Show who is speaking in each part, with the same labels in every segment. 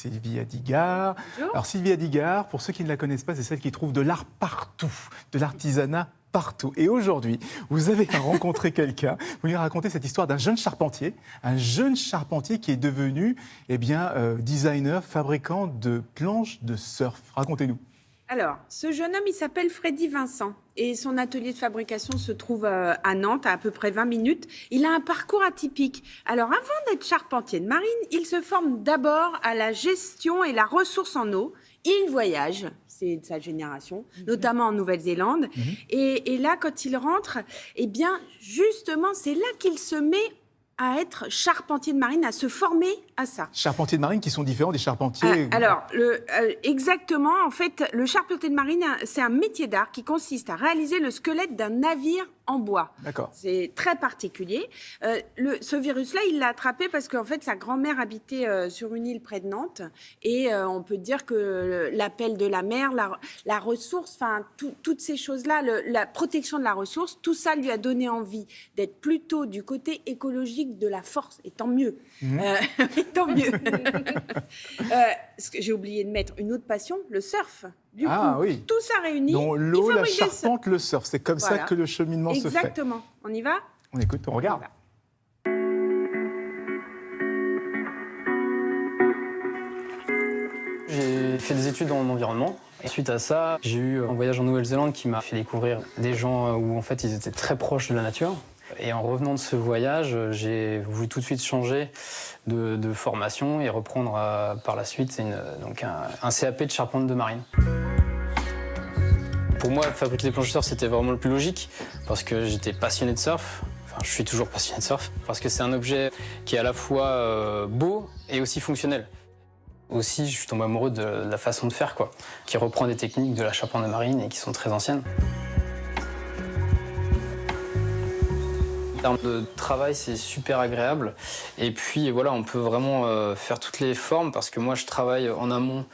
Speaker 1: Sylvie Adigard.
Speaker 2: Bonjour.
Speaker 1: Alors Sylvie Adigard, pour ceux qui ne la connaissent pas, c'est celle qui trouve de l'art partout, de l'artisanat partout. Et aujourd'hui, vous avez rencontré quelqu'un, vous lui racontez cette histoire d'un jeune charpentier qui est devenu designer, fabricant de planches de surf. Racontez-nous.
Speaker 2: Alors, ce jeune homme, il s'appelle Freddy Vincent et son atelier de fabrication se trouve à Nantes, à peu près 20 minutes. Il a un parcours atypique. Alors, avant d'être charpentier de marine, il se forme d'abord à la gestion et la ressource en eau. Il voyage, c'est de sa génération, notamment en Nouvelle-Zélande. Et là, quand il rentre, eh bien, justement, c'est là qu'il se met à être charpentier de marine, à se former à ça.
Speaker 1: Charpentiers de marine qui sont différents des charpentiers...
Speaker 2: Exactement. En fait, le charpentier de marine, c'est un métier d'art qui consiste à réaliser le squelette d'un navire en bois.
Speaker 1: D'accord.
Speaker 2: C'est très particulier. Ce virus-là, il l'a attrapé parce qu'en fait, sa grand-mère habitait sur une île près de Nantes. Et on peut dire que l'appel de la mer, la ressource, enfin, toutes ces choses-là, la protection de la ressource, tout ça lui a donné envie d'être plutôt du côté écologique de la force. Et tant mieux. Tant mieux. J'ai oublié de mettre une autre passion, le surf. Du coup,
Speaker 1: oui.
Speaker 2: tout ça réuni.
Speaker 1: Donc l'eau, la charpente, le surf. C'est comme ça que le cheminement se fait.
Speaker 2: Exactement. On y va ?
Speaker 1: On écoute, on regarde.
Speaker 3: J'ai fait des études en environnement. Et suite à ça, j'ai eu un voyage en Nouvelle-Zélande qui m'a fait découvrir des gens où en fait ils étaient très proches de la nature. Et en revenant de ce voyage, j'ai voulu tout de suite changer de formation et reprendre par la suite un CAP de charpente de marine. Pour moi, fabriquer des planches de surf, c'était vraiment le plus logique parce que j'étais passionné de surf. Enfin, je suis toujours passionné de surf parce que c'est un objet qui est à la fois beau et aussi fonctionnel. Aussi, je suis tombé amoureux de la façon de faire, qui reprend des techniques de la charpente de marine et qui sont très anciennes. En termes de travail, c'est super agréable. Et puis voilà, on peut vraiment faire toutes les formes parce que moi, je travaille en amont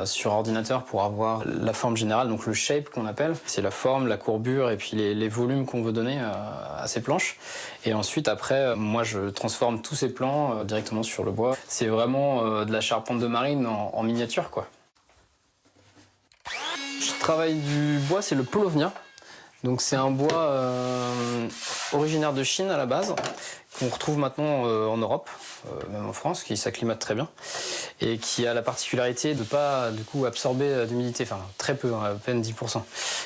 Speaker 3: sur ordinateur pour avoir la forme générale, donc le shape qu'on appelle. C'est la forme, la courbure et puis les volumes qu'on veut donner à ces planches. Et ensuite, après, moi, je transforme tous ces plans directement sur le bois. C'est vraiment de la charpente de marine en miniature, quoi. Je travaille du bois, c'est le Polovnia. Donc c'est un bois originaire de Chine à la base, qu'on retrouve maintenant en Europe, même en France, qui s'acclimate très bien, et qui a la particularité de ne pas du coup, absorber d'humidité, enfin très peu, à peine 10%.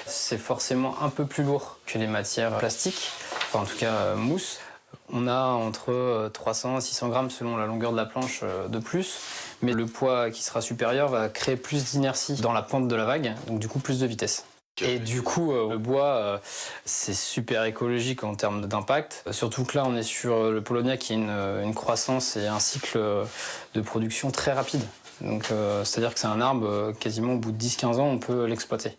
Speaker 3: C'est forcément un peu plus lourd que les matières plastiques, enfin en tout cas mousse. On a entre 300 et 600 grammes selon la longueur de la planche de plus, mais le poids qui sera supérieur va créer plus d'inertie dans la pente de la vague, donc du coup plus de vitesse. Et du coup, le bois, c'est super écologique en termes d'impact. Surtout que là, on est sur le Polonia qui a une croissance et un cycle de production très rapide. Donc, c'est-à-dire que c'est un arbre, quasiment au bout de 10-15 ans, on peut l'exploiter.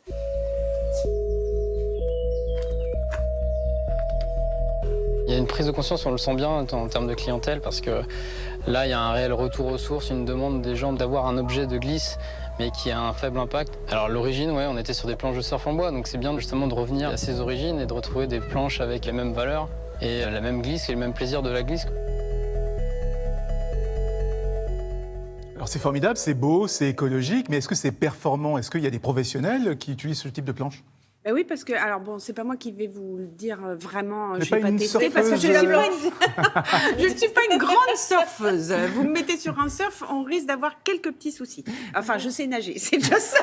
Speaker 3: Il y a une prise de conscience, on le sent bien en termes de clientèle, parce que là, il y a un réel retour aux sources, une demande des gens d'avoir un objet de glisse, mais qui a un faible impact. Alors l'origine, on était sur des planches de surf en bois, donc c'est bien justement de revenir à ses origines et de retrouver des planches avec les mêmes valeurs et la même glisse et le même plaisir de la glisse.
Speaker 1: Alors c'est formidable, c'est beau, c'est écologique, mais est-ce que c'est performant? Est-ce qu'il y a des professionnels qui utilisent ce type de planche?
Speaker 2: Ben oui, parce que, alors bon, c'est pas moi qui vais vous le dire vraiment, je
Speaker 1: pas
Speaker 2: vais pas
Speaker 1: une
Speaker 2: tester, parce que je
Speaker 1: surfeuse.
Speaker 2: ne suis pas une grande surfeuse. Vous me mettez sur un surf, on risque d'avoir quelques petits soucis. Enfin, je sais nager, c'est déjà ça.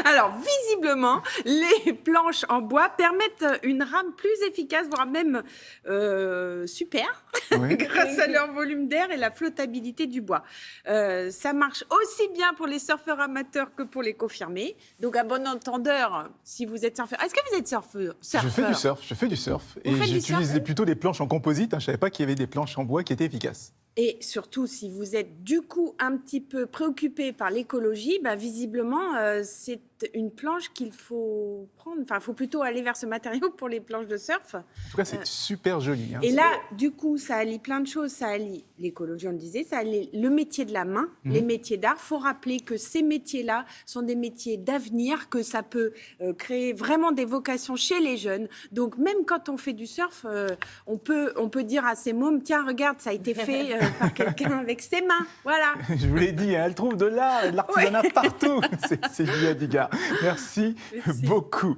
Speaker 2: Alors, visiblement, les planches en bois permettent une rame plus efficace, voire même super, grâce à leur volume d'air et la flottabilité du bois. Ça marche aussi bien pour les surfeurs amateurs que pour les confirmés. Donc, à bon entendeur, si vous êtes surfeur. Est-ce que vous êtes surfeur?
Speaker 1: Je fais du surf. Et j'utilise plutôt des planches en composite. Je ne savais pas qu'il y avait des planches en bois qui étaient efficaces.
Speaker 2: Et surtout, si vous êtes du coup un petit peu préoccupé par l'écologie, visiblement, c'est une planche qu'il faut prendre. Enfin, il faut plutôt aller vers ce matériau pour les planches de surf.
Speaker 1: En tout cas, c'est super joli. Hein.
Speaker 2: Et là, du coup, ça allie plein de choses. Ça allie l'écologie, on le disait, ça allie le métier de la main, les métiers d'art. Il faut rappeler que ces métiers-là sont des métiers d'avenir, que ça peut créer vraiment des vocations chez les jeunes. Donc, même quand on fait du surf, on peut dire à ces mômes, tiens, regarde, ça a été fait par quelqu'un avec ses mains. Voilà.
Speaker 1: Je vous l'ai dit, hein, elle trouve de l'art et de l'artisanat partout. C'est Julia Digard. Merci beaucoup.